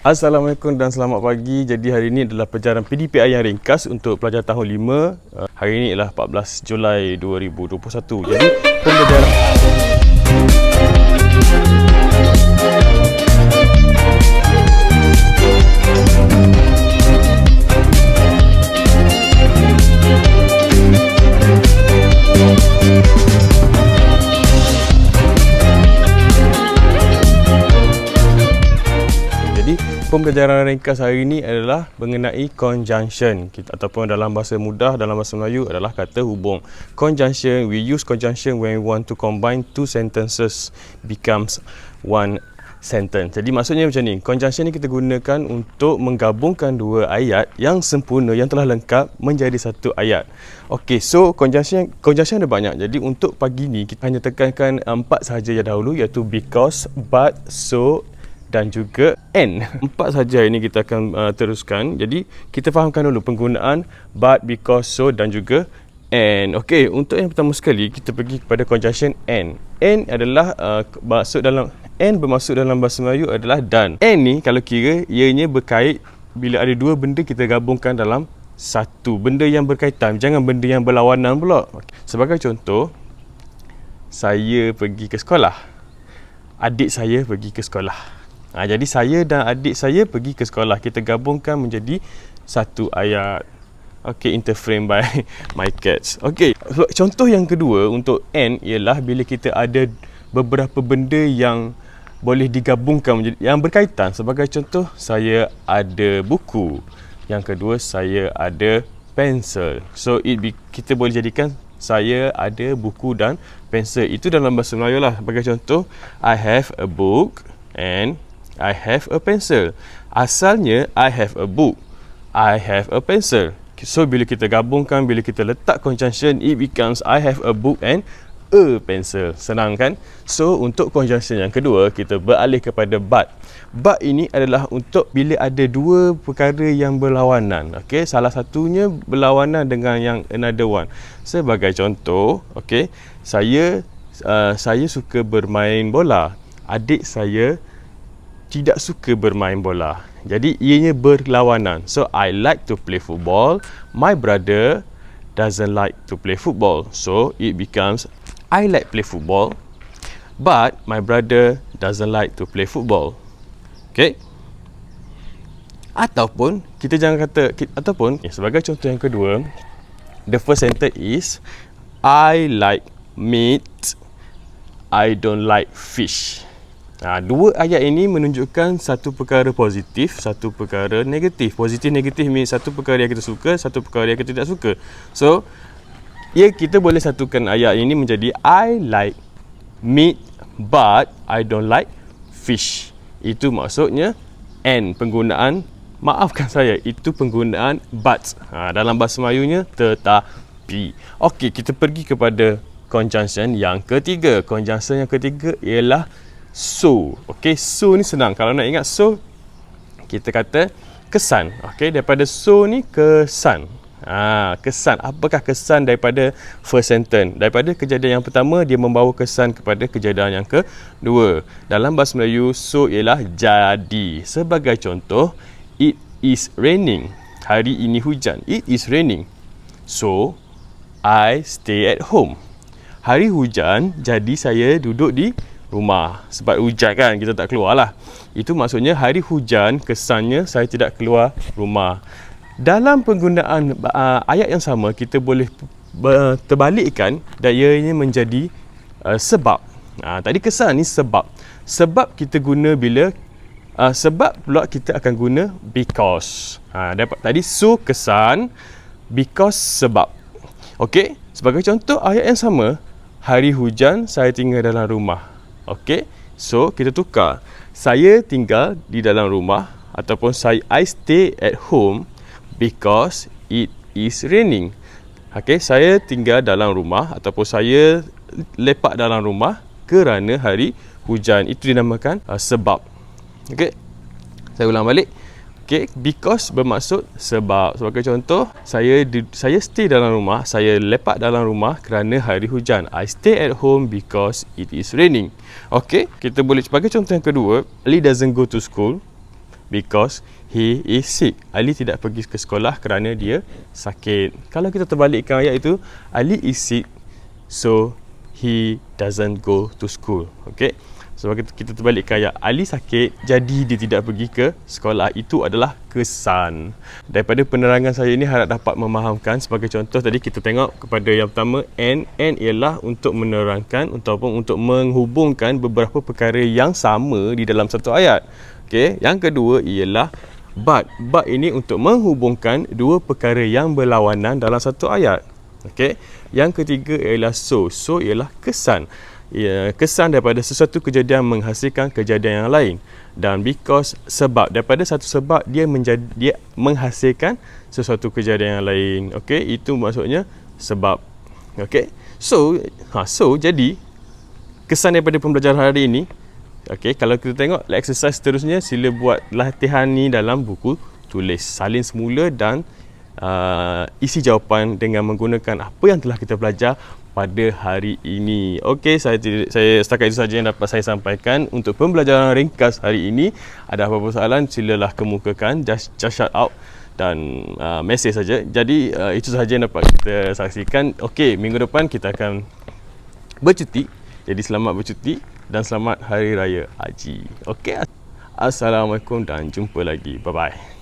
Assalamualaikum dan selamat pagi. Jadi hari ini adalah pelajaran PDPI yang ringkas untuk pelajar tahun 5. Hari ini ialah 14 Julai 2021. Jadi pembelajaran Pembelajaran ringkas hari ini adalah mengenai conjunction ataupun dalam bahasa mudah, dalam bahasa Melayu adalah kata hubung. Conjunction, we use conjunction when we want to combine two sentences becomes one sentence. Jadi maksudnya macam ni, conjunction ni kita gunakan untuk menggabungkan dua ayat yang sempurna, yang telah lengkap menjadi satu ayat. Okey, so conjunction ada banyak. Jadi untuk pagi ni kita hanya tekankan 4 sahaja yang dahulu, iaitu because, but, so dan juga and. 4 saja ini kita akan teruskan. Jadi kita fahamkan dulu penggunaan but, because, so dan juga and. Okey, untuk yang pertama sekali kita pergi kepada conjunction and. And adalah bermaksud dalam bahasa Melayu adalah dan. And ni kalau kira ianya berkait bila ada dua benda kita gabungkan dalam satu benda yang berkaitan, jangan benda yang berlawanan pula. Sebagai contoh, saya pergi ke sekolah, adik saya pergi ke sekolah. Jadi saya dan adik saya pergi ke sekolah. Kita gabungkan menjadi satu ayat. Okey, interframe by my cats. Okey, contoh yang kedua untuk and ialah bila kita ada beberapa benda yang boleh digabungkan menjadi yang berkaitan. Sebagai contoh, saya ada buku. Yang kedua, saya ada pensel. So kita boleh jadikan saya ada buku dan pensel. Itu dalam bahasa Melayu lah. Sebagai contoh, I have a book and I have a pencil. Asalnya I have a book, I have a pencil. So bila kita gabungkan, bila kita letak conjunction, it becomes I have a book and a pencil. Senang kan? So untuk conjunction yang kedua, kita beralih kepada but. But ini adalah untuk bila ada dua perkara yang berlawanan. Okey, salah satunya berlawanan dengan yang another one. Sebagai contoh, okey, saya suka bermain bola. Adik saya tidak suka bermain bola. Jadi ianya berlawanan. So I like to play football, my brother doesn't like to play football. So it becomes I like play football, but my brother doesn't like to play football. Okay? Ataupun kita jangan kata sebagai contoh yang kedua, the first sentence is I like meat, I don't like fish. Dua ayat ini menunjukkan satu perkara positif, satu perkara negatif. Positif negatif means satu perkara yang kita suka, satu perkara yang kita tidak suka. So, kita boleh satukan ayat ini menjadi I like meat but I don't like fish. Itu maksudnya and. Itu penggunaan but. Dalam bahasa Melayunya tetapi. Okey, kita pergi kepada conjunction yang ketiga. Conjunction yang ketiga ialah so. Okey, so ni senang. Kalau nak ingat so, kita kata kesan. Okey, daripada so ni kesan. Kesan. Apakah kesan daripada first sentence? Daripada kejadian yang pertama, dia membawa kesan kepada kejadian yang kedua. Dalam bahasa Melayu, so ialah jadi. Sebagai contoh, it is raining. Hari ini hujan. It is raining. So, I stay at home. Hari hujan, jadi saya duduk di rumah. Sebab hujan kan, kita tak keluar lah. Itu maksudnya hari hujan, kesannya saya tidak keluar rumah. Dalam penggunaan ayat yang sama, kita boleh terbalikkan dan ianya menjadi sebab. Tadi kesan ni sebab. Sebab kita guna bila sebab pula kita akan guna because. Tadi so kesan, because sebab. Okey, sebagai contoh ayat yang sama, hari hujan saya tinggal dalam rumah. Okey, so kita tukar. Saya tinggal di dalam rumah ataupun I stay at home because it is raining. Okey, saya tinggal dalam rumah ataupun saya lepak dalam rumah kerana hari hujan. Itu dinamakan sebab. Okey, saya ulang balik. Okey, because bermaksud sebab. Sebagai contoh, saya stay dalam rumah, saya lepak dalam rumah kerana hari hujan. I stay at home because it is raining. Okey, kita boleh sebagai contoh yang kedua, Ali doesn't go to school because he is sick. Ali tidak pergi ke sekolah kerana dia sakit. Kalau kita terbalikkan ayat itu, Ali is sick, so he doesn't go to school. Okay, so kita terbalikkan ayat, Ali sakit, jadi dia tidak pergi ke sekolah. Itu adalah kesan. Daripada penerangan saya ini harap dapat memahamkan. Sebagai contoh tadi kita tengok kepada yang pertama, and ialah untuk menerangkan ataupun untuk menghubungkan beberapa perkara yang sama di dalam satu ayat. Okay, yang kedua ialah but ini untuk menghubungkan dua perkara yang berlawanan dalam satu ayat. Okay, yang ketiga ialah so ialah kesan. Ya, kesan daripada sesuatu kejadian menghasilkan kejadian yang lain, dan because sebab daripada satu sebab dia menghasilkan sesuatu kejadian yang lain. Okey, itu maksudnya sebab. Okey, so jadi kesan daripada pembelajaran hari ini. Okey, kalau kita tengok exercise seterusnya, sila buat latihan ni dalam buku tulis, salin semula dan isi jawapan dengan menggunakan apa yang telah kita belajar pada hari ini. Okey, saya setakat itu saja yang dapat saya sampaikan untuk pembelajaran ringkas hari ini. Ada apa-apa soalan, silalah kemukakan, just shout out dan mesej saja. Jadi itu sahaja yang dapat kita saksikan. Okey, minggu depan kita akan bercuti. Jadi selamat bercuti dan selamat Hari Raya Haji. Okey, Assalamualaikum dan jumpa lagi. Bye bye.